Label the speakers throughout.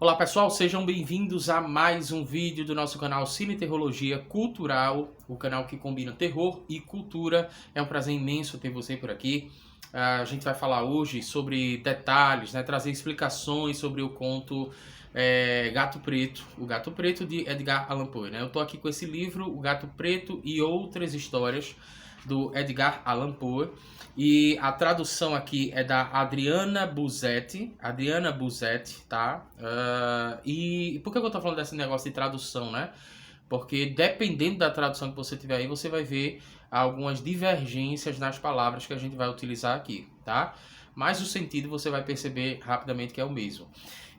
Speaker 1: Olá pessoal, sejam bem-vindos a mais um vídeo do nosso canal Cine Terrologia Cultural, o canal que combina terror e cultura. É um prazer imenso ter você por aqui. A gente vai falar hoje sobre detalhes, trazer explicações sobre o conto Gato Preto, o Gato Preto de Edgar Allan Poe. Eu estou aqui com esse livro, O Gato Preto e Outras Histórias, do Edgar Allan Poe. E a tradução aqui é da Adriana Buzetti, tá? E por que eu tô falando desse negócio de tradução, né? Porque dependendo da tradução que você tiver aí, você vai ver algumas divergências nas palavras que a gente vai utilizar aqui, tá? Mas o sentido você vai perceber rapidamente que é o mesmo.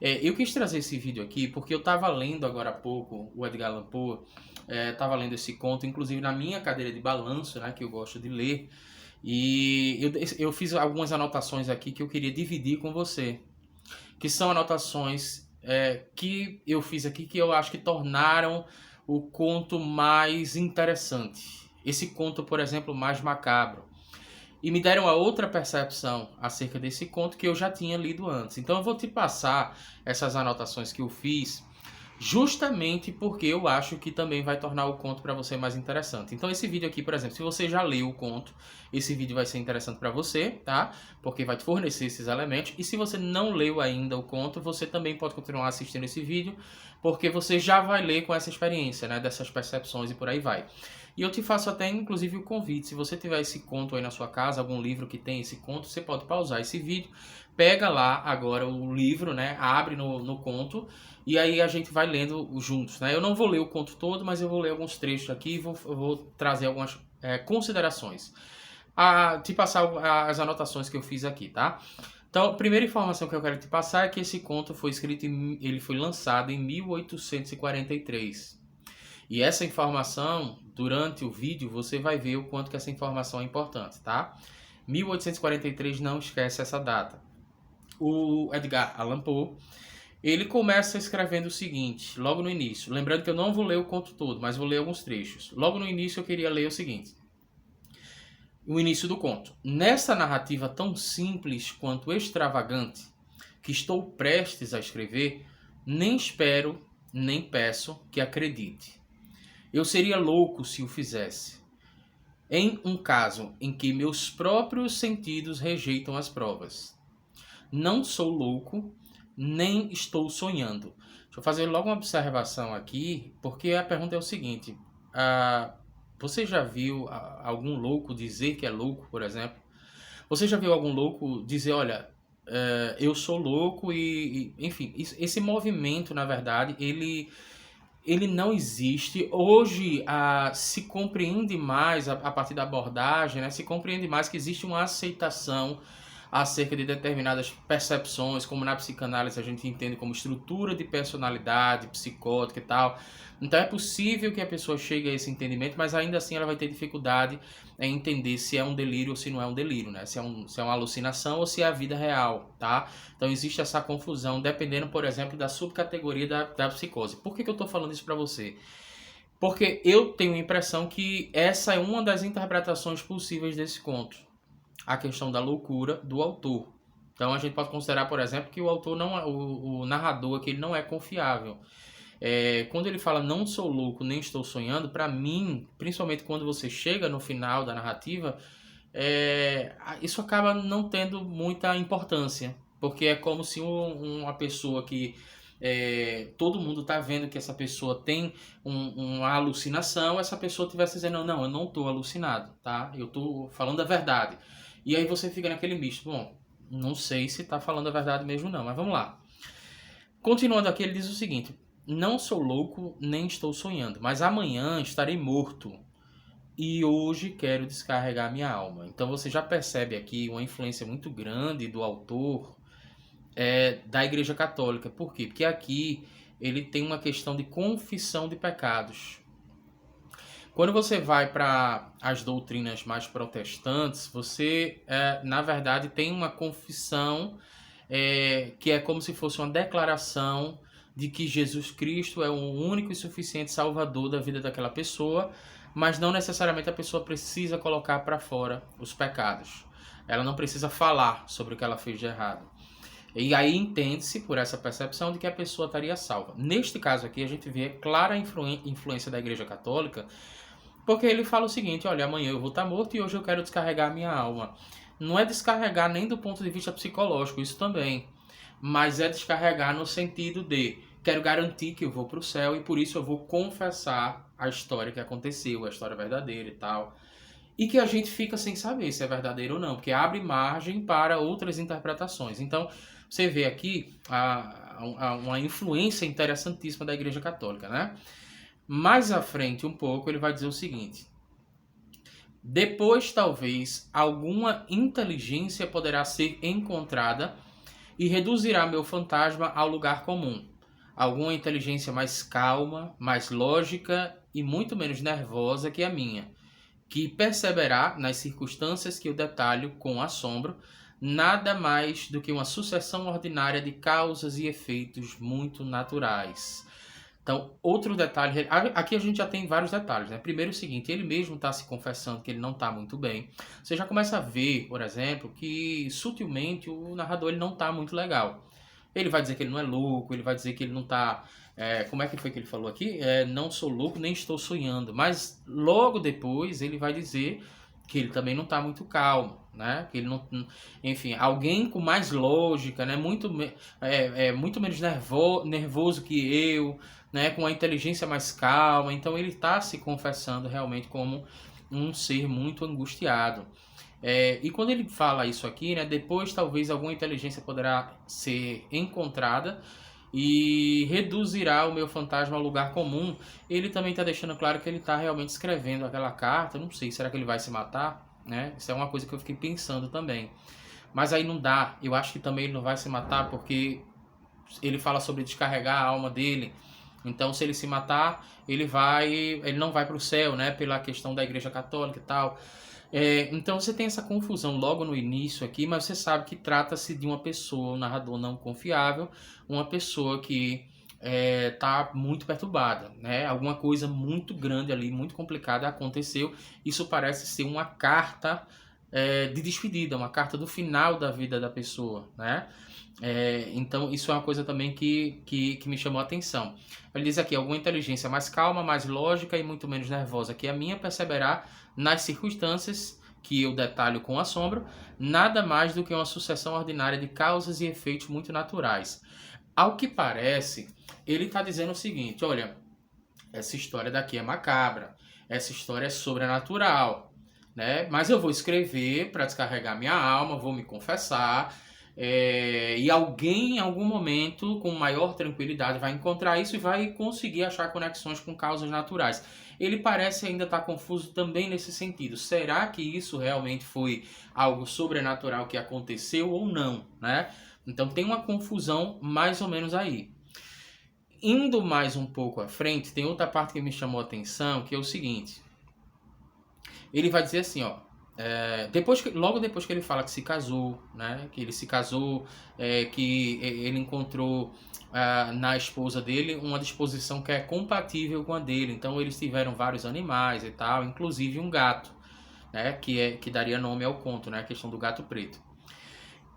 Speaker 1: Eu quis trazer esse vídeo aqui porque eu estava lendo agora há pouco o Edgar Allan Poe, estava lendo esse conto, inclusive na minha cadeira de balanço, né, que eu gosto de ler. E eu fiz algumas anotações aqui que eu queria dividir com você, que são anotações que eu fiz aqui que eu acho que tornaram o conto mais interessante. Esse conto, por exemplo, mais macabro. E me deram a outra percepção acerca desse conto que eu já tinha lido antes. Então eu vou te passar essas anotações que eu fiz justamente porque eu acho que também vai tornar o conto para você mais interessante. Então esse vídeo aqui, por exemplo, se você já leu o conto, esse vídeo vai ser interessante para você, tá? Porque vai te fornecer esses elementos. E se você não leu ainda o conto, você também pode continuar assistindo esse vídeo, porque você já vai ler com essa experiência, né? Dessas percepções e por aí vai. E eu te faço até, inclusive, o convite. Se você tiver esse conto aí na sua casa, algum livro que tem esse conto, você pode pausar esse vídeo, pega lá agora o livro, né? Abre no conto e aí a gente vai lendo juntos, né? Eu não vou ler o conto todo, mas eu vou ler alguns trechos aqui e vou trazer algumas considerações. Te passar as anotações que eu fiz aqui, tá? Então, a primeira informação que eu quero te passar é que esse conto foi escrito, ele foi lançado em 1843. E essa informação, durante o vídeo, você vai ver o quanto que essa informação é importante, tá? 1843, não esquece essa data. O Edgar Allan Poe, ele começa escrevendo o seguinte, logo no início. Lembrando que eu não vou ler o conto todo, mas vou ler alguns trechos. Logo no início eu queria ler o seguinte. O início do conto. Nessa narrativa tão simples quanto extravagante que estou prestes a escrever, nem espero, nem peço que acredite. Eu seria louco se o fizesse. Em um caso em que meus próprios sentidos rejeitam as provas. Não sou louco, nem estou sonhando. Deixa eu fazer logo uma observação aqui, porque a pergunta é o seguinte. Você já viu algum louco dizer que é louco, por exemplo? Você já viu algum louco dizer, olha, eu sou louco enfim, esse movimento, na verdade, ele não existe. Hoje se compreende mais, a partir da abordagem, né, se compreende mais que existe uma aceitação acerca de determinadas percepções, como na psicanálise a gente entende como estrutura de personalidade psicótica e tal. Então é possível que a pessoa chegue a esse entendimento, mas ainda assim ela vai ter dificuldade em entender se é um delírio ou se não é um delírio, né? Se é uma alucinação ou se é a vida real, tá? Então existe essa confusão, dependendo, por exemplo, da subcategoria da psicose. Por que eu estou falando isso para você? Porque eu tenho a impressão que essa é uma das interpretações possíveis desse conto. A questão da loucura do autor. Então a gente pode considerar, por exemplo, que o autor não é, o narrador aqui, ele não é confiável. Quando ele fala não sou louco, nem estou sonhando, para mim, principalmente quando você chega no final da narrativa, isso acaba não tendo muita importância. Porque é como se uma pessoa que todo mundo está vendo que essa pessoa tem uma alucinação, essa pessoa estivesse dizendo, não, eu não estou alucinado, tá? Eu estou falando a verdade. E aí você fica naquele misto, bom, não sei se está falando a verdade mesmo não, mas vamos lá. Continuando aqui, ele diz o seguinte, não sou louco, nem estou sonhando, mas amanhã estarei morto e hoje quero descarregar minha alma. Então você já percebe aqui uma influência muito grande do autor da Igreja Católica. Por quê? Porque aqui ele tem uma questão de confissão de pecados. Quando você vai para as doutrinas mais protestantes, você, na verdade, tem uma confissão que é como se fosse uma declaração de que Jesus Cristo é o único e suficiente salvador da vida daquela pessoa, mas não necessariamente a pessoa precisa colocar para fora os pecados. Ela não precisa falar sobre o que ela fez de errado. E aí entende-se por essa percepção de que a pessoa estaria salva. Neste caso aqui, a gente vê clara influência da Igreja Católica, porque ele fala o seguinte: olha, amanhã eu vou estar morto e hoje eu quero descarregar a minha alma. Não é descarregar nem do ponto de vista psicológico, isso também, mas é descarregar no sentido de quero garantir que eu vou para o céu e por isso eu vou confessar a história que aconteceu, a história verdadeira e tal. E que a gente fica sem saber se é verdadeiro ou não, porque abre margem para outras interpretações. Então, você vê aqui uma influência interessantíssima da Igreja Católica, né? Mais à frente um pouco, ele vai dizer o seguinte: depois, talvez, alguma inteligência poderá ser encontrada e reduzirá meu fantasma ao lugar comum. Alguma inteligência mais calma, mais lógica e muito menos nervosa que a minha, que perceberá nas circunstâncias que eu detalho com assombro nada mais do que uma sucessão ordinária de causas e efeitos muito naturais. Então, outro detalhe, aqui a gente já tem vários detalhes, né? Primeiro o seguinte, ele mesmo está se confessando que ele não está muito bem. Você já começa a ver, por exemplo, que sutilmente o narrador ele não está muito legal. Ele vai dizer que ele não é louco, ele vai dizer que ele não está... como é que foi que ele falou aqui? Não sou louco, nem estou sonhando. Mas logo depois ele vai dizer que ele também não está muito calmo, né? Que ele não, enfim, alguém com mais lógica, né? Muito menos nervoso que eu, né? Com a inteligência mais calma. Então ele está se confessando realmente como um ser muito angustiado. E quando ele fala isso aqui, né? Depois talvez alguma inteligência poderá ser encontrada e reduzirá o meu fantasma ao lugar comum. Ele também está deixando claro que ele está realmente escrevendo aquela carta. Não sei, será que ele vai se matar? Né? Isso é uma coisa que eu fiquei pensando também. Mas aí não dá. Eu acho que também ele não vai se matar porque ele fala sobre descarregar a alma dele. Então, se ele se matar, ele não vai para o céu, né? Pela questão da Igreja Católica e tal. Então você tem essa confusão logo no início aqui, mas você sabe que trata-se de uma pessoa, um narrador não confiável, uma pessoa que está muito perturbada, né? Alguma coisa muito grande ali, muito complicada aconteceu. Isso parece ser uma carta de despedida, uma carta do final da vida da pessoa, né? Então isso é uma coisa também que me chamou a atenção. Ele diz aqui: alguma inteligência mais calma, mais lógica e muito menos nervosa que a minha perceberá nas circunstâncias que eu detalho com assombro nada mais do que uma sucessão ordinária de causas e efeitos muito naturais. Ao que parece, ele está dizendo o seguinte: olha, essa história daqui é macabra, essa história é sobrenatural, né? Mas eu vou escrever para descarregar minha alma, vou me confessar. E alguém em algum momento com maior tranquilidade vai encontrar isso e vai conseguir achar conexões com causas naturais. Ele parece ainda estar confuso também nesse sentido. Será que isso realmente foi algo sobrenatural que aconteceu ou não, né? Então tem uma confusão mais ou menos aí. Indo mais um pouco à frente, tem outra parte que me chamou a atenção, que é o seguinte. Ele vai dizer assim, ó, logo depois que ele fala que se casou, né, que ele se casou, que ele encontrou na esposa dele uma disposição que é compatível com a dele. Então eles tiveram vários animais e tal, inclusive um gato, né, que daria nome ao conto, né, a questão do gato preto.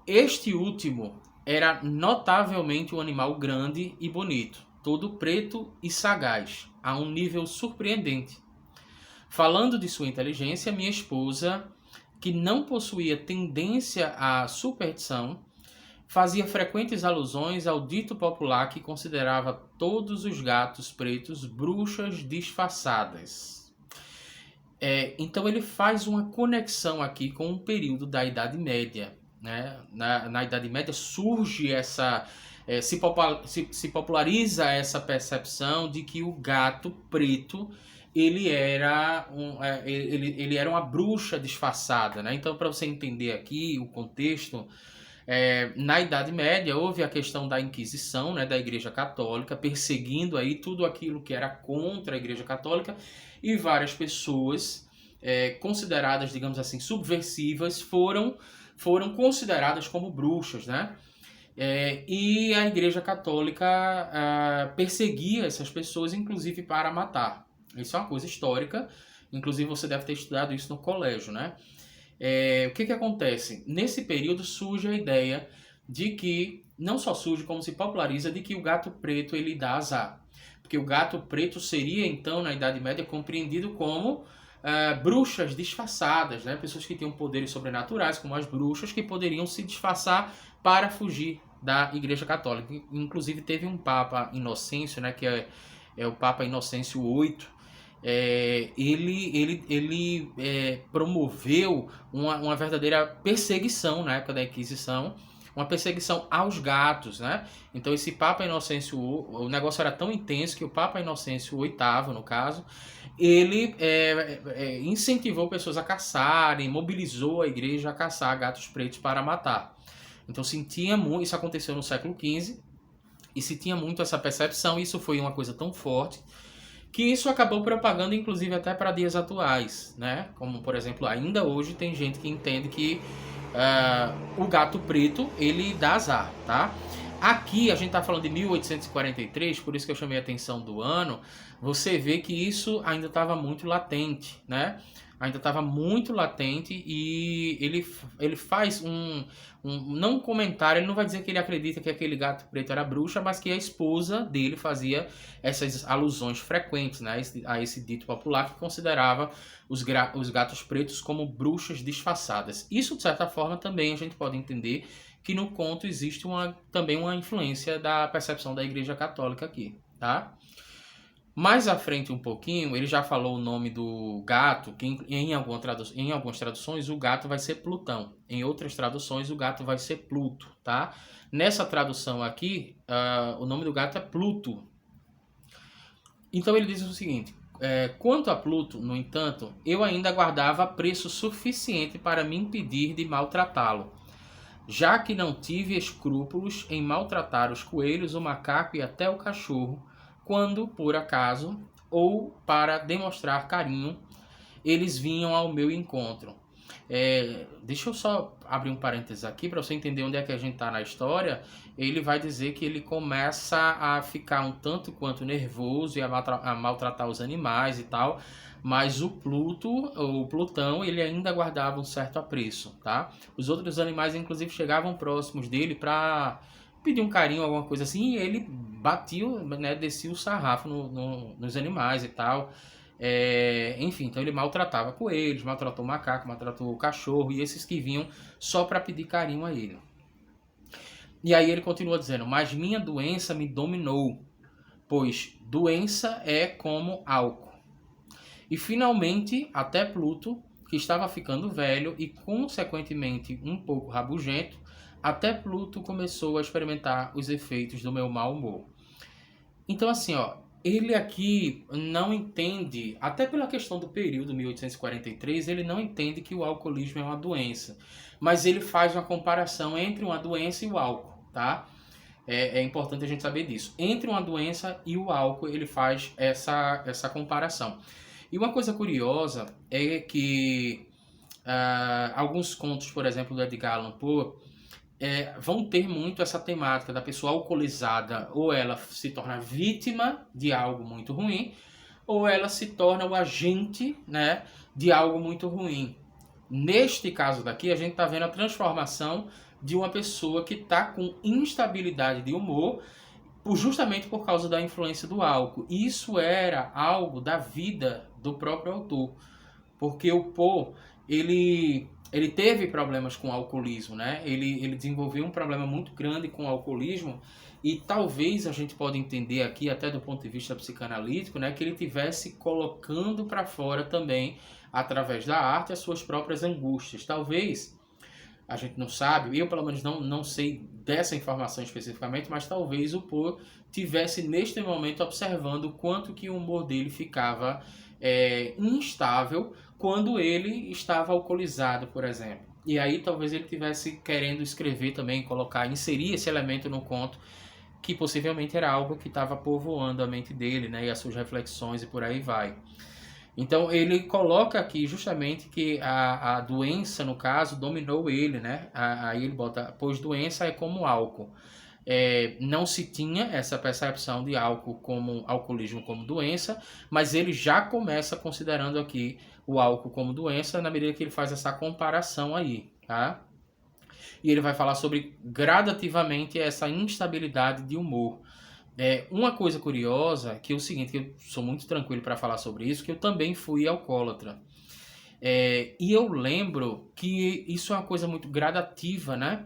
Speaker 1: Este último era notavelmente um animal grande e bonito, todo preto e sagaz, a um nível surpreendente. Falando de sua inteligência, minha esposa, que não possuía tendência à superstição, fazia frequentes alusões ao dito popular que considerava todos os gatos pretos bruxas disfarçadas. Então ele faz uma conexão aqui com o período da Idade Média, né? Na Idade Média surge essa... se populariza essa percepção de que o gato preto ele era uma bruxa disfarçada, né? Então, para você entender aqui o contexto, na Idade Média houve a questão da Inquisição, né, da Igreja Católica, perseguindo aí tudo aquilo que era contra a Igreja Católica, e várias pessoas consideradas, digamos assim, subversivas foram consideradas como bruxas, né? E a Igreja Católica perseguia essas pessoas, inclusive para matar. Isso é uma coisa histórica, inclusive você deve ter estudado isso no colégio, né? O que acontece? Nesse período surge a ideia de que não só surge, como se populariza de que o gato preto ele dá azar. Porque o gato preto seria, então, na Idade Média, compreendido como bruxas disfarçadas, né? Pessoas que tinham poderes sobrenaturais, como as bruxas, que poderiam se disfarçar para fugir da Igreja Católica. Inclusive teve um Papa Inocêncio, né? Que é o Papa Inocêncio VIII. Ele promoveu uma verdadeira perseguição na época da Inquisição, uma perseguição aos gatos, né? Então esse Papa Inocêncio, o negócio era tão intenso que o Papa Inocêncio VIII, no caso, ele incentivou pessoas a caçarem, mobilizou a igreja a caçar gatos pretos para matar. Então sentia muito, isso aconteceu no século XV, e se tinha muito essa percepção, isso foi uma coisa tão forte, que isso acabou propagando inclusive até para dias atuais, né? Como, por exemplo, ainda hoje tem gente que entende que o gato preto, ele dá azar, tá? Aqui a gente tá falando de 1843, por isso que eu chamei a atenção do ano. Você vê que isso ainda estava muito latente, né? Ainda estava muito latente e ele faz não um comentário, ele não vai dizer que ele acredita que aquele gato preto era bruxa, mas que a esposa dele fazia essas alusões frequentes, né, a esse dito popular que considerava os gatos pretos como bruxas disfarçadas. Isso, de certa forma, também a gente pode entender que no conto existe também uma influência da percepção da Igreja Católica aqui, tá? Mais à frente um pouquinho, ele já falou o nome do gato, que em algumas traduções o gato vai ser Plutão. Em outras traduções o gato vai ser Pluto, tá? Nessa tradução aqui, o nome do gato é Pluto. Então ele diz o seguinte: quanto a Pluto, no entanto, eu ainda guardava preço suficiente para me impedir de maltratá-lo, já que não tive escrúpulos em maltratar os coelhos, o macaco e até o cachorro, quando, por acaso, ou para demonstrar carinho, eles vinham ao meu encontro. Deixa eu só abrir um parênteses aqui para você entender onde é que a gente está na história. Ele vai dizer que ele começa a ficar um tanto quanto nervoso e a maltratar os animais e tal, mas o Plutão, ele ainda guardava um certo apreço, tá? Os outros animais, inclusive, chegavam próximos dele para pedir um carinho, alguma coisa assim, e ele batia, né, descia o sarrafo nos animais e tal. Enfim, então ele maltratava coelhos, maltratou o macaco, maltratou o cachorro e esses que vinham só para pedir carinho a ele. E aí ele continua dizendo: mas minha doença me dominou, pois doença é como álcool. E finalmente, até Pluto, que estava ficando velho e consequentemente um pouco rabugento, até Pluto começou a experimentar os efeitos do meu mau humor. Então assim, ó, ele aqui não entende, até pela questão do período 1843, ele não entende que o alcoolismo é uma doença, mas ele faz uma comparação entre uma doença e o álcool, tá? É importante a gente saber disso. Entre uma doença e o álcool, ele faz essa comparação. E uma coisa curiosa é que alguns contos, por exemplo, do Edgar Allan Poe, vão ter muito essa temática da pessoa alcoolizada, ou ela se torna vítima de algo muito ruim, ou ela se torna o agente, né, de algo muito ruim. Neste caso daqui, a gente está vendo a transformação de uma pessoa que está com instabilidade de humor, justamente por causa da influência do álcool. Isso era algo da vida do próprio autor, porque o Poe, ele teve problemas com o alcoolismo, né? Ele desenvolveu um problema muito grande com o alcoolismo e talvez a gente pode entender aqui, até do ponto de vista psicanalítico, né, que ele tivesse colocando para fora também, através da arte, as suas próprias angústias. Talvez, a gente não sabe, eu pelo menos não sei dessa informação especificamente, mas talvez o Poe tivesse neste momento observando o quanto que o humor dele ficava instável quando ele estava alcoolizado, por exemplo. E aí talvez ele tivesse querendo escrever também, inserir esse elemento no conto, que possivelmente era algo que estava povoando a mente dele, né, e as suas reflexões e por aí vai. Então ele coloca aqui justamente que a doença, no caso, dominou ele, né? Aí ele bota, pois doença é como álcool. Não se tinha essa percepção de alcoolismo como doença, mas ele já começa considerando aqui o álcool como doença na medida que ele faz essa comparação aí, tá? E ele vai falar sobre gradativamente essa instabilidade de humor. Uma coisa curiosa, que é o seguinte, que eu sou muito tranquilo para falar sobre isso, que eu também fui alcoólatra. E eu lembro que isso é uma coisa muito gradativa, né?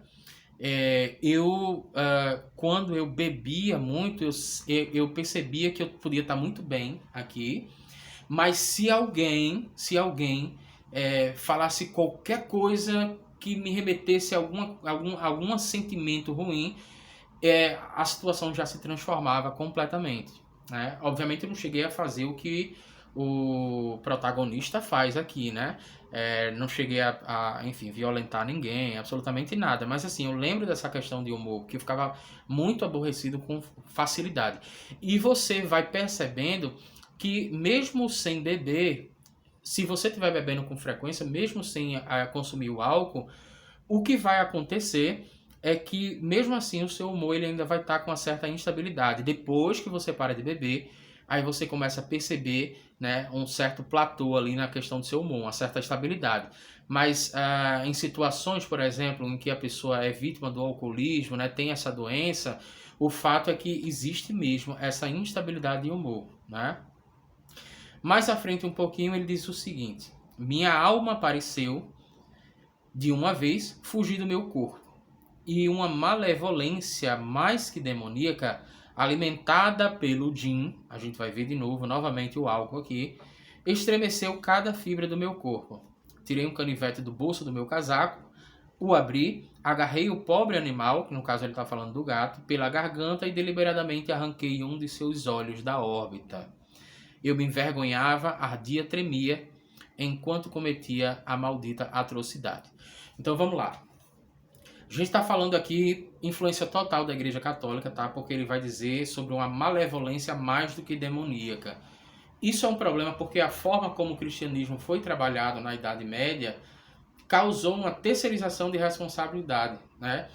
Speaker 1: Quando eu bebia muito, eu percebia que eu podia estar muito bem aqui, mas se alguém falasse qualquer coisa que me remetesse a algum sentimento ruim, a situação já se transformava completamente, né? Obviamente eu não cheguei a fazer o que o protagonista faz aqui, né? Não cheguei enfim, violentar ninguém, absolutamente nada. Mas assim, eu lembro dessa questão de humor, que eu ficava muito aborrecido com facilidade. E você vai percebendo que mesmo sem beber, se você estiver bebendo com frequência, mesmo sem consumir o álcool, o que vai acontecer é que, mesmo assim, o seu humor ele ainda vai estar com uma certa instabilidade. Depois que você para de beber, aí você começa a perceber, né, um certo platô ali na questão do seu humor, uma certa estabilidade. Mas em situações, por exemplo, em que a pessoa é vítima do alcoolismo, né, tem essa doença, o fato é que existe mesmo essa instabilidade de humor, né? Mais à frente um pouquinho ele diz o seguinte: minha alma pareceu de uma vez fugir do meu corpo, e uma malevolência mais que demoníaca, alimentada pelo Jin, a gente vai ver de novo, novamente o álcool aqui, estremeceu cada fibra do meu corpo. Tirei um canivete do bolso do meu casaco, o abri, agarrei o pobre animal, que no caso ele está falando do gato, pela garganta e deliberadamente arranquei um de seus olhos da órbita. Eu me envergonhava, ardia, tremia, enquanto cometia a maldita atrocidade. Então vamos lá. A gente está falando aqui influência total da Igreja Católica, tá? Porque ele vai dizer sobre uma malevolência mais do que demoníaca. Isso é um problema porque a forma como o cristianismo foi trabalhado na Idade Média causou uma terceirização de responsabilidade, né?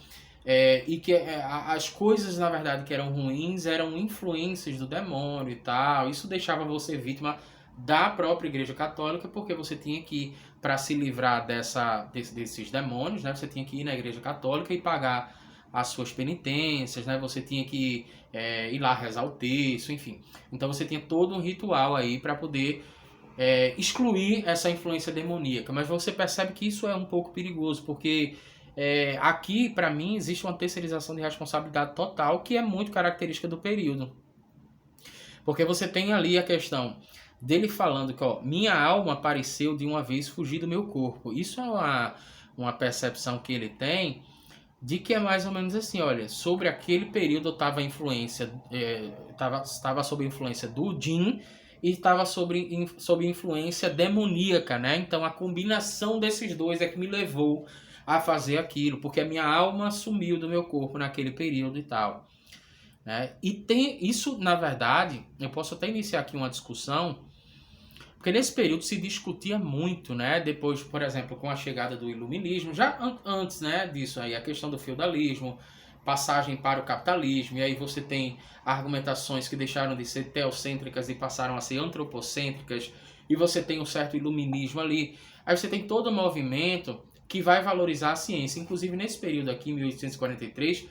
Speaker 1: E que as coisas, na verdade, que eram ruins eram influências do demônio e tal. Isso deixava você vítima da própria Igreja Católica, porque você tinha que, para se livrar desses demônios, né, você tinha que ir na Igreja Católica e pagar as suas penitências, né, você tinha que ir lá rezar o terço, enfim. Então você tinha todo um ritual aí para poder excluir essa influência demoníaca. Mas você percebe que isso é um pouco perigoso, porque aqui, para mim, existe uma terceirização de responsabilidade total, que é muito característica do período. Porque você tem ali a questão dele falando que, ó, minha alma pareceu de uma vez fugir do meu corpo. Isso é uma percepção que ele tem de que é mais ou menos assim, olha, sobre aquele período eu estava sob influência do Jin e estava sob influência demoníaca, né? Então a combinação desses dois é que me levou a fazer aquilo, porque a minha alma sumiu do meu corpo naquele período e tal, né? E tem isso, na verdade, eu posso até iniciar aqui uma discussão, porque nesse período se discutia muito, né? Depois, por exemplo, com a chegada do iluminismo, já antes, né, disso aí, a questão do feudalismo, passagem para o capitalismo, e aí você tem argumentações que deixaram de ser teocêntricas e passaram a ser antropocêntricas, e você tem um certo iluminismo ali. Aí você tem todo um movimento que vai valorizar a ciência. Inclusive, nesse período aqui, 1843,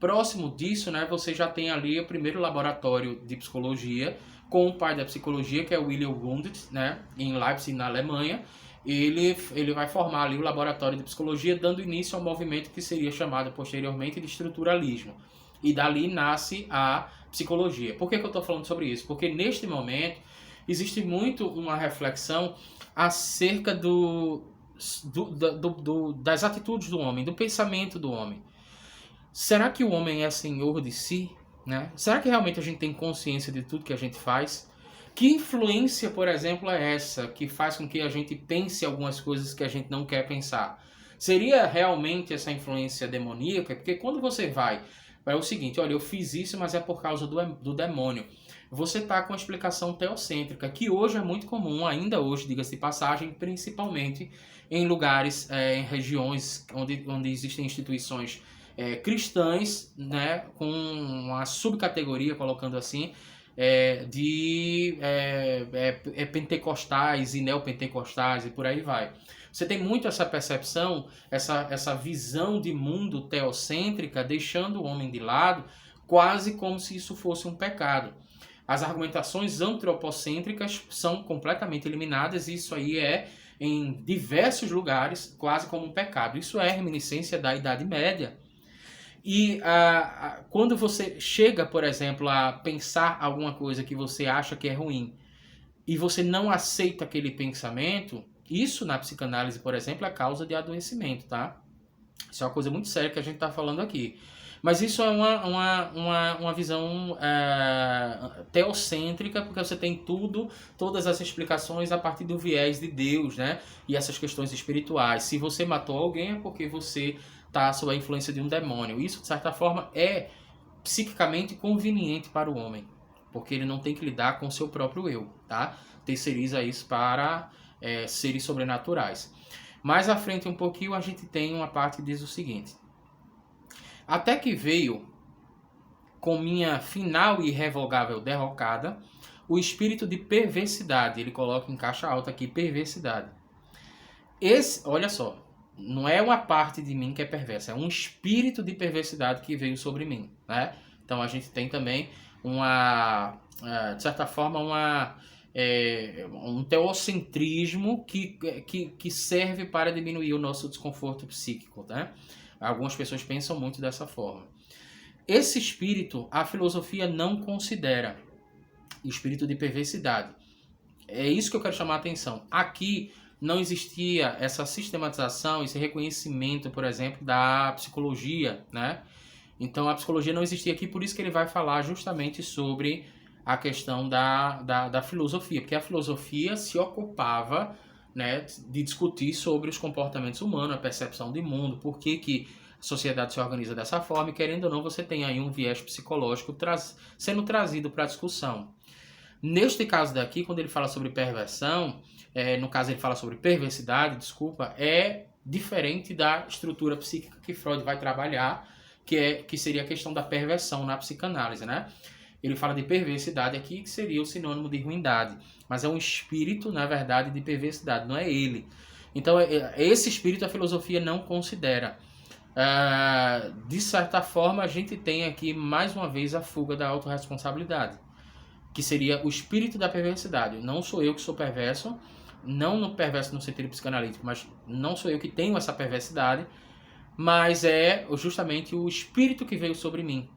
Speaker 1: próximo disso, né, você já tem ali o primeiro laboratório de psicologia, com o pai da psicologia, que é o Wilhelm Wundt, né, em Leipzig, na Alemanha. Ele vai formar ali o laboratório de psicologia, dando início ao movimento que seria chamado posteriormente de estruturalismo. E dali nasce a psicologia. Por que eu estou falando sobre isso? Porque neste momento existe muito uma reflexão acerca das atitudes do homem, do pensamento do homem. Será que o homem é senhor de si? Né? Será que realmente a gente tem consciência de tudo que a gente faz? Que influência, por exemplo, é essa que faz com que a gente pense algumas coisas que a gente não quer pensar? Seria realmente essa influência demoníaca? Porque quando você vai para o seguinte, olha, eu fiz isso, mas é por causa do demônio. Você está com a explicação teocêntrica, que hoje é muito comum, ainda hoje, diga-se de passagem, principalmente em lugares, em regiões onde existem instituições cristãs, né, com uma subcategoria, colocando assim, de pentecostais e neopentecostais e por aí vai. Você tem muito essa percepção, essa visão de mundo teocêntrica, deixando o homem de lado, quase como se isso fosse um pecado. As argumentações antropocêntricas são completamente eliminadas, e isso aí é, em diversos lugares, quase como um pecado. Isso é reminiscência da Idade Média. E quando você chega, por exemplo, a pensar alguma coisa que você acha que é ruim, e você não aceita aquele pensamento, isso na psicanálise, por exemplo, é causa de adoecimento, tá? Isso é uma coisa muito séria que a gente está falando aqui. Mas isso é uma visão teocêntrica, porque você tem todas as explicações a partir do viés de Deus, né? E essas questões espirituais. Se você matou alguém é porque você está sob a influência de um demônio. Isso, de certa forma, é psiquicamente conveniente para o homem, porque ele não tem que lidar com o seu próprio eu, tá? Terceiriza isso para seres sobrenaturais. Mais à frente um pouquinho a gente tem uma parte que diz o seguinte: até que veio, com minha final e irrevogável derrocada, o espírito de perversidade. Ele coloca em caixa alta aqui, perversidade. Olha só, não é uma parte de mim que é perversa, é um espírito de perversidade que veio sobre mim, né? Então a gente tem também de certa forma, um teocentrismo que serve para diminuir o nosso desconforto psíquico, né? Algumas pessoas pensam muito dessa forma. Esse espírito, a filosofia não considera espírito de perversidade. É isso que eu quero chamar a atenção. Aqui não existia essa sistematização, esse reconhecimento, por exemplo, da psicologia, né? Então a psicologia não existia aqui, por isso que ele vai falar justamente sobre a questão da filosofia, porque a filosofia se ocupava, né, de discutir sobre os comportamentos humanos, a percepção de mundo, por que a sociedade se organiza dessa forma, e querendo ou não, você tem aí um viés psicológico sendo trazido para a discussão. Neste caso daqui, quando ele fala sobre perversão, no caso ele fala sobre perversidade, desculpa, é diferente da estrutura psíquica que Freud vai trabalhar, que seria a questão da perversão na psicanálise, né? Ele fala de perversidade aqui, que seria o sinônimo de ruindade. Mas é um espírito, na verdade, de perversidade, não é ele. Então, esse espírito a filosofia não considera. De certa forma, a gente tem aqui, mais uma vez, a fuga da autorresponsabilidade, que seria o espírito da perversidade. Não sou eu que sou perverso, não no perverso no sentido psicanalítico, mas não sou eu que tenho essa perversidade, mas é justamente o espírito que veio sobre mim.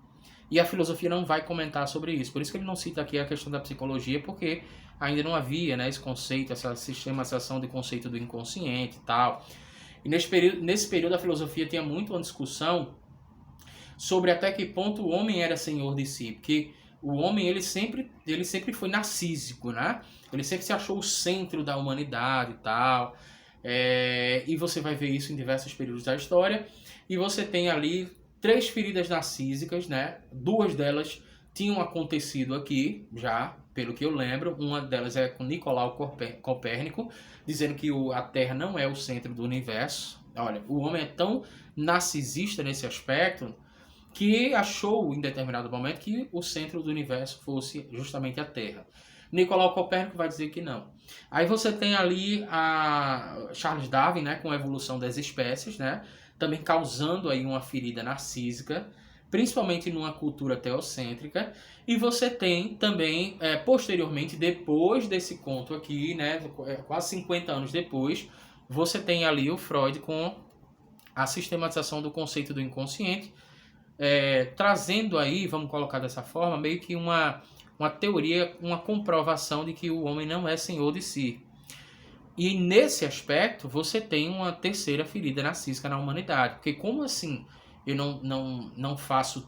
Speaker 1: E a filosofia não vai comentar sobre isso. Por isso que ele não cita aqui a questão da psicologia, porque ainda não havia, né, esse conceito, essa sistematização de conceito do inconsciente e tal. E nesse período a filosofia tinha muito uma discussão sobre até que ponto o homem era senhor de si. Porque o homem ele sempre foi narcísico, né? Ele sempre se achou o centro da humanidade e tal. E você vai ver isso em diversos períodos da história. E você tem ali 3 feridas narcísicas, né? 2 delas tinham acontecido aqui, já, pelo que eu lembro. Uma delas é com Nicolau Copérnico, dizendo que a Terra não é o centro do universo. Olha, o homem é tão narcisista nesse aspecto que achou, em determinado momento, que o centro do universo fosse justamente a Terra. Nicolau Copérnico vai dizer que não. Aí você tem ali a Charles Darwin, né, com a evolução das espécies, né? Também causando aí uma ferida narcísica, principalmente numa cultura teocêntrica. E você tem também, posteriormente, depois desse conto aqui, né, quase 50 anos depois, você tem ali o Freud com a sistematização do conceito do inconsciente, trazendo aí, vamos colocar dessa forma, meio que uma teoria, uma comprovação de que o homem não é senhor de si. E nesse aspecto, você tem uma terceira ferida narcísica na humanidade. Porque como assim eu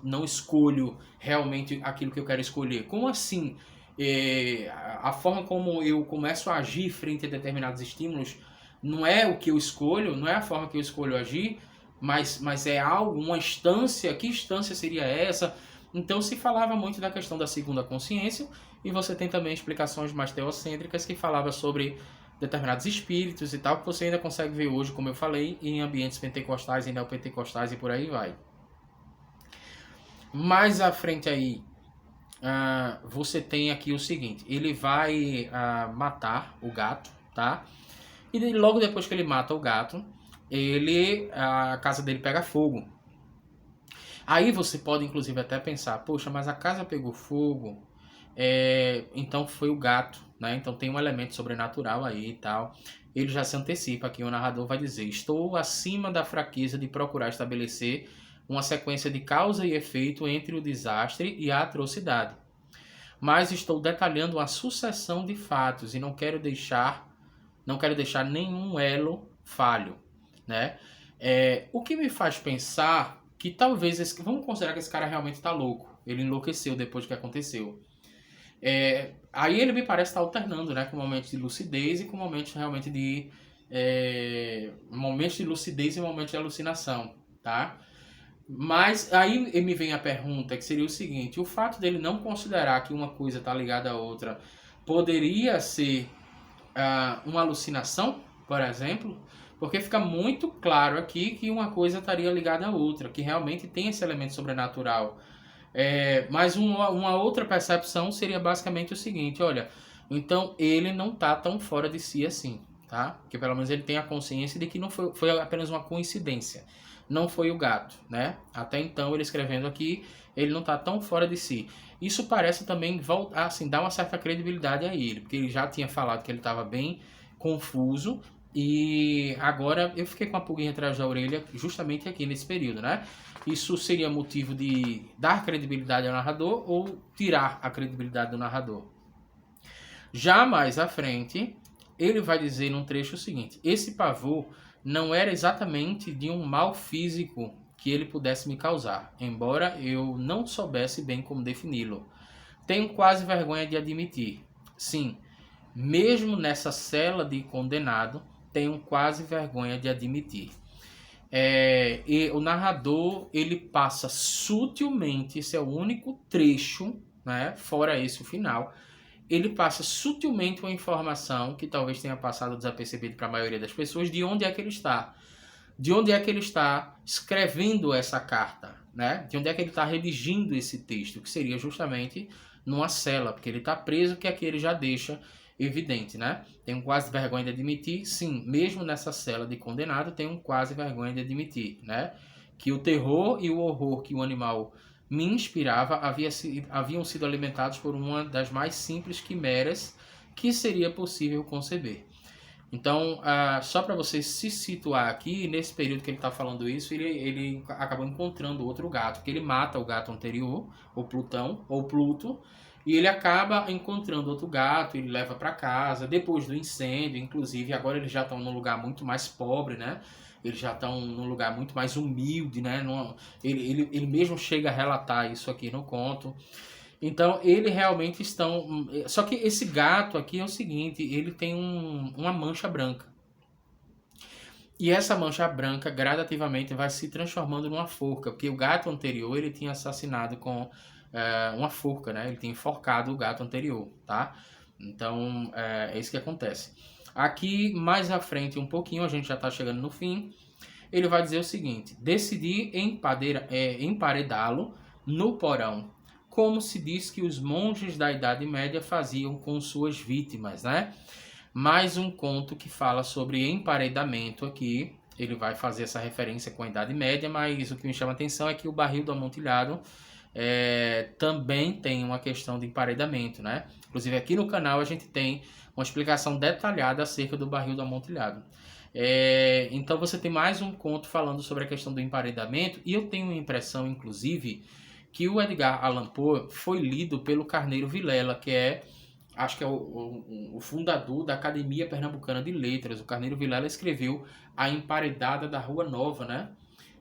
Speaker 1: não escolho realmente aquilo que eu quero escolher? Como assim a forma como eu começo a agir frente a determinados estímulos não é o que eu escolho, não é a forma que eu escolho agir, mas é algo, uma instância. Que instância seria essa? Então se falava muito da questão da segunda consciência, e você tem também explicações mais teocêntricas que falavam sobre determinados espíritos e tal, que você ainda consegue ver hoje, como eu falei, em ambientes pentecostais e neopentecostais e por aí vai. Mais à frente aí, você tem aqui o seguinte: ele vai matar o gato, tá? E logo depois que ele mata o gato, a casa dele pega fogo. Aí você pode inclusive até pensar, poxa, mas a casa pegou fogo, então foi o gato, né? Então tem um elemento sobrenatural aí e tal. Ele já se antecipa aqui, o narrador vai dizer: estou acima da fraqueza de procurar estabelecer uma sequência de causa e efeito entre o desastre e a atrocidade. Mas estou detalhando uma sucessão de fatos e não quero deixar nenhum elo falho, né? O que me faz pensar que talvez vamos considerar que esse cara realmente está louco. Ele enlouqueceu depois do que aconteceu. Aí ele me parece estar alternando, né, com momentos de lucidez e com momentos realmente de momentos de lucidez e momentos de alucinação, tá? Mas aí me vem a pergunta, que seria o seguinte: o fato dele não considerar que uma coisa está ligada à outra poderia ser uma alucinação, por exemplo, porque fica muito claro aqui que uma coisa estaria ligada à outra, que realmente tem esse elemento sobrenatural. Mas uma outra percepção seria basicamente o seguinte: olha, então ele não está tão fora de si assim, tá? Porque pelo menos ele tem a consciência de que não foi apenas uma coincidência, não foi o gato, né? Até então, ele escrevendo aqui, ele não está tão fora de si. Isso parece também assim, dar uma certa credibilidade a ele, porque ele já tinha falado que ele estava bem confuso, e agora eu fiquei com a pulguinha atrás da orelha justamente aqui nesse período, né? Isso seria motivo de dar credibilidade ao narrador ou tirar a credibilidade do narrador? Já mais à frente, ele vai dizer num trecho o seguinte: esse pavor não era exatamente de um mal físico que ele pudesse me causar, embora eu não soubesse bem como defini-lo. Tenho quase vergonha de admitir. Sim, mesmo nessa cela de condenado, tenho quase vergonha de admitir. E o narrador, ele passa sutilmente, esse é o único trecho, né, fora esse o final, ele passa sutilmente uma informação que talvez tenha passado desapercebido para a maioria das pessoas, de onde é que ele está. De onde é que ele está escrevendo essa carta, né? De onde é que ele está redigindo esse texto, que seria justamente numa cela, porque ele está preso, que aqui ele já deixa evidente, né? Tenho quase vergonha de admitir, sim, mesmo nessa cela de condenado, tenho quase vergonha de admitir, né? Que o terror e o horror que o animal me inspirava haviam sido alimentados por uma das mais simples quimeras que seria possível conceber. Então, só para você se situar aqui, nesse período que ele está falando isso, ele acabou encontrando outro gato, porque ele mata o gato anterior, o Plutão, ou Pluto, e ele acaba encontrando outro gato, ele leva para casa, depois do incêndio, inclusive, agora eles já estão num lugar muito mais pobre, né? Eles já estão num lugar muito mais humilde, né? Ele mesmo chega a relatar isso aqui no conto. Então, ele realmente estão... Só que esse gato aqui é o seguinte, ele tem uma mancha branca. E essa mancha branca gradativamente vai se transformando numa forca, porque o gato anterior ele tinha assassinado com uma forca, né? Ele tinha enforcado o gato anterior, tá? Então, é isso que acontece. Aqui, mais à frente um pouquinho, a gente já está chegando no fim, ele vai dizer o seguinte: decidi emparedá-lo no porão, como se diz que os monges da Idade Média faziam com suas vítimas, né? Mais um conto que fala sobre emparedamento aqui. Ele vai fazer essa referência com a Idade Média, mas o que me chama a atenção é que o barril do amontilhado também tem uma questão de emparedamento, né? Inclusive aqui no canal a gente tem uma explicação detalhada acerca do barril do amontilhado. Então você tem mais um conto falando sobre a questão do emparedamento, e eu tenho a impressão, inclusive, que o Edgar Allan Poe foi lido pelo Carneiro Vilela, que acho que é o fundador da Academia Pernambucana de Letras. O Carneiro Vilela escreveu A Emparedada da Rua Nova, né?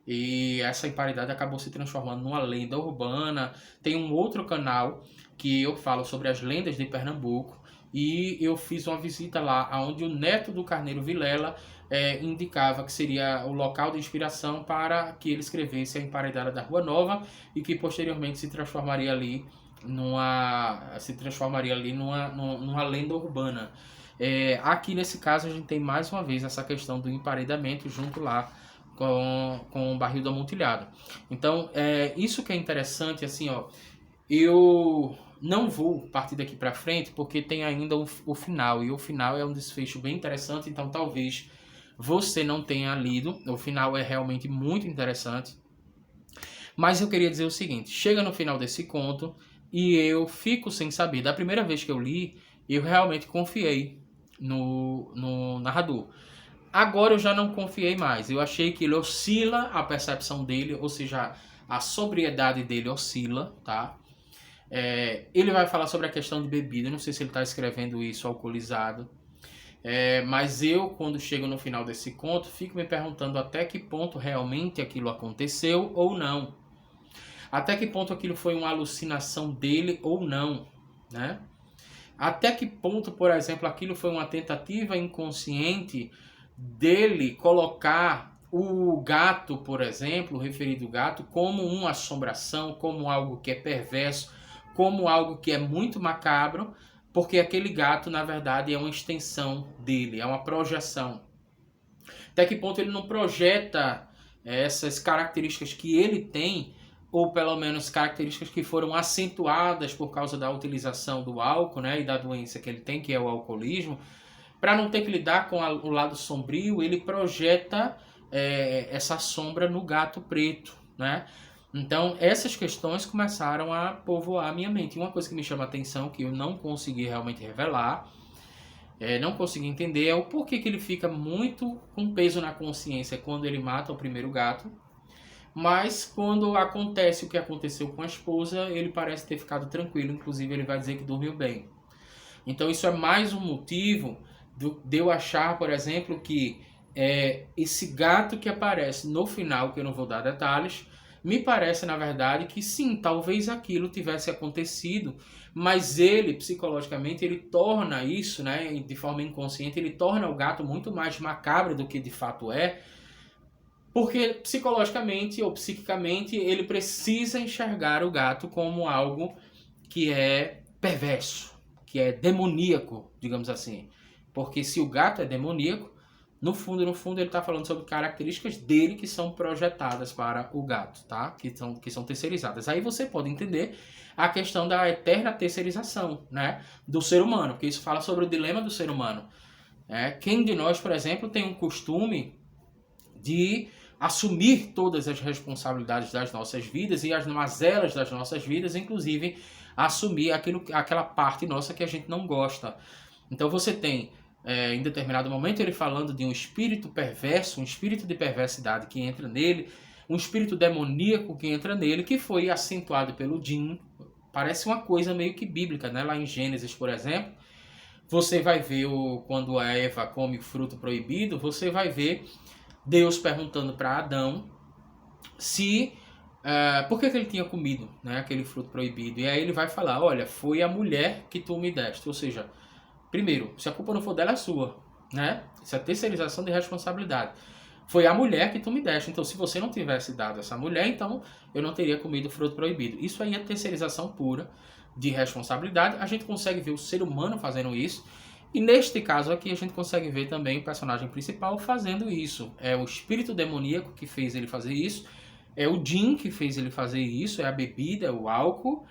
Speaker 1: E essa emparedada acabou se transformando numa lenda urbana. Tem um outro canal que eu falo sobre as lendas de Pernambuco, e eu fiz uma visita lá, onde o neto do Carneiro Vilela indicava que seria o local de inspiração para que ele escrevesse A Emparedada da Rua Nova, e que posteriormente se transformaria ali numa lenda urbana. Aqui nesse caso a gente tem mais uma vez essa questão do emparedamento junto lá com o barril do amontilhado. Então, isso que é interessante, assim, ó, eu não vou partir daqui para frente porque tem ainda o final, e o final é um desfecho bem interessante, então talvez você não tenha lido. O final é realmente muito interessante. Mas eu queria dizer o seguinte, chega no final desse conto e eu fico sem saber. Da primeira vez que eu li, eu realmente confiei no narrador. Agora eu já não confiei mais. Eu achei que ele oscila a percepção dele, ou seja, a sobriedade dele oscila, tá? Ele vai falar sobre a questão de bebida. Eu não sei se ele está escrevendo isso alcoolizado. Mas eu, quando chego no final desse conto, fico me perguntando até que ponto realmente aquilo aconteceu ou não. Até que ponto aquilo foi uma alucinação dele ou não, né? Até que ponto, por exemplo, aquilo foi uma tentativa inconsciente dele colocar o gato, por exemplo, o referido gato, como uma assombração, como algo que é perverso, como algo que é muito macabro, porque aquele gato, na verdade, é uma extensão dele, é uma projeção. Até que ponto ele não projeta essas características que ele tem, ou pelo menos características que foram acentuadas por causa da utilização do álcool, né, e da doença que ele tem, que é o alcoolismo, para não ter que lidar com o lado sombrio, ele projeta essa sombra no gato preto, né? Então, essas questões começaram a povoar a minha mente. E uma coisa que me chama a atenção, que eu não consegui realmente revelar, não consegui entender, é o porquê que ele fica muito com peso na consciência quando ele mata o primeiro gato, mas quando acontece o que aconteceu com a esposa, ele parece ter ficado tranquilo, inclusive ele vai dizer que dormiu bem. Então isso é mais um motivo de eu achar, por exemplo, que esse gato que aparece no final, que eu não vou dar detalhes, me parece, na verdade, que sim, talvez aquilo tivesse acontecido, mas ele, psicologicamente, ele torna isso, né, de forma inconsciente, ele torna o gato muito mais macabro do que de fato é, porque psicologicamente ou psiquicamente ele precisa enxergar o gato como algo que é perverso, que é demoníaco, digamos assim. Porque se o gato é demoníaco, no fundo ele está falando sobre características dele que são projetadas para o gato, tá? Que são terceirizadas. Aí você pode entender a questão da eterna terceirização, né, do ser humano, porque isso fala sobre o dilema do ser humano. Quem de nós, por exemplo, tem um costume de assumir todas as responsabilidades das nossas vidas e as mazelas das nossas vidas, inclusive assumir aquela parte nossa que a gente não gosta. Então você tem, em determinado momento, ele falando de um espírito perverso, um espírito de perversidade que entra nele, um espírito demoníaco que entra nele, que foi acentuado pelo Jinn. Parece uma coisa meio que bíblica, né? Lá em Gênesis, por exemplo, você vai ver quando a Eva come o fruto proibido, você vai ver Deus perguntando para Adão por que ele tinha comido, né, aquele fruto proibido. E aí ele vai falar, olha, foi a mulher que tu me deste. Ou seja, primeiro, se a culpa não for dela, é sua, né? Isso é terceirização de responsabilidade. Foi a mulher que tu me deste. Então, se você não tivesse dado essa mulher, então eu não teria comido o fruto proibido. Isso aí é terceirização pura de responsabilidade. A gente consegue ver o ser humano fazendo isso. E neste caso aqui a gente consegue ver também o personagem principal fazendo isso. É o espírito demoníaco que fez ele fazer isso. É o Jinn que fez ele fazer isso. É a bebida, é o álcool.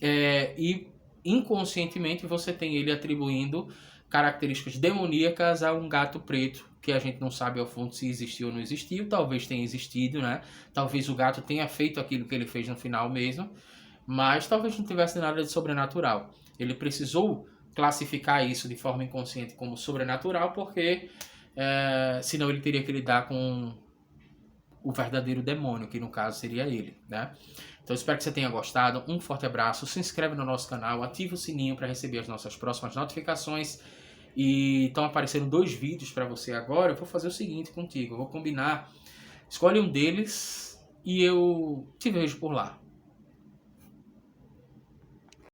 Speaker 1: E inconscientemente você tem ele atribuindo características demoníacas a um gato preto, que a gente não sabe ao fundo se existiu ou não existiu. Talvez tenha existido, né? Talvez o gato tenha feito aquilo que ele fez no final mesmo. Mas talvez não tivesse nada de sobrenatural. Ele precisou classificar isso de forma inconsciente como sobrenatural, porque senão ele teria que lidar com o verdadeiro demônio, que no caso seria ele, né? Então espero que você tenha gostado, um forte abraço, se inscreve no nosso canal, ativa o sininho para receber as nossas próximas notificações, e estão aparecendo 2 vídeos para você agora. Eu vou fazer o seguinte contigo, eu vou combinar, escolhe um deles e eu te vejo por lá.